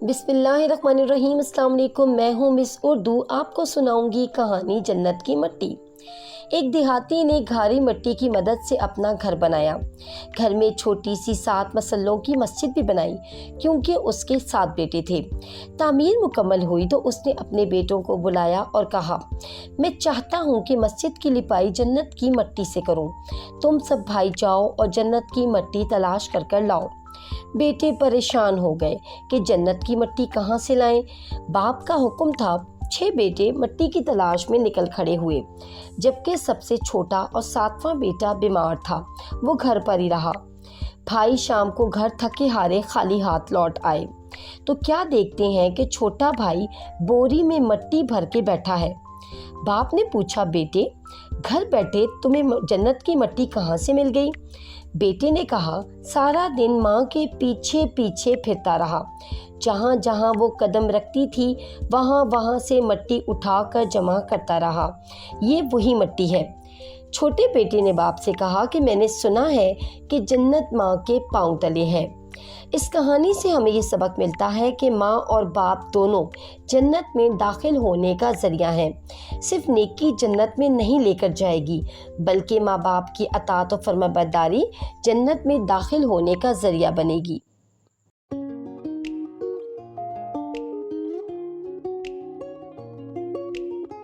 बिस्मिल्लाहिर्रहमानिर्रहीम। अस्सलाम वालेकुम। मैं हूँ मिस उर्दू। आपको सुनाऊंगी कहानी जन्नत की मिट्टी। एक देहाती ने घारी मिट्टी की मदद से अपना घर बनाया। घर में छोटी सी 7 मसल्लों की मस्जिद भी बनाई, क्योंकि उसके 7 बेटे थे। तामीर मुकम्मल हुई तो उसने अपने बेटों को बुलाया और कहा, मैं चाहता हूँ कि मस्जिद की लिपाई जन्नत की मिट्टी से करूँ। तुम सब भाई जाओ और जन्नत की मिट्टी तलाश कर लाओ। बेटे परेशान हो गए कि जन्नत की मिट्टी कहाँ से लाएं। बाप का हुक्म था। 6 बेटे मिट्टी की तलाश में निकल खड़े हुए, जबकि सबसे छोटा और 7वां बेटा बीमार था। वो घर पर ही रहा। भाई शाम को घर थके हारे खाली हाथ लौट आए तो क्या देखते हैं कि छोटा भाई बोरी में मिट्टी भर के बैठा है। बाप ने पूछा, बेटे घर बैठे तुम्हें जन्नत की मिट्टी कहाँ से मिल गई? बेटे ने कहा, सारा दिन माँ के पीछे पीछे फिरता रहा। जहाँ जहाँ वो कदम रखती थी वहाँ वहाँ से मिट्टी उठाकर जमा करता रहा। ये वही मिट्टी है। छोटे बेटे ने बाप से कहा कि मैंने सुना है कि जन्नत माँ के पाँव तले है। इस कहानी से हमें ये सबक मिलता है कि माँ और बाप दोनों जन्नत में दाखिल होने का ज़रिया हैं। सिर्फ नेकी जन्नत में नहीं लेकर जाएगी, बल्कि माँ बाप की अताअत और फर्माबरदारी जन्नत में दाखिल होने का ज़रिया बनेगी।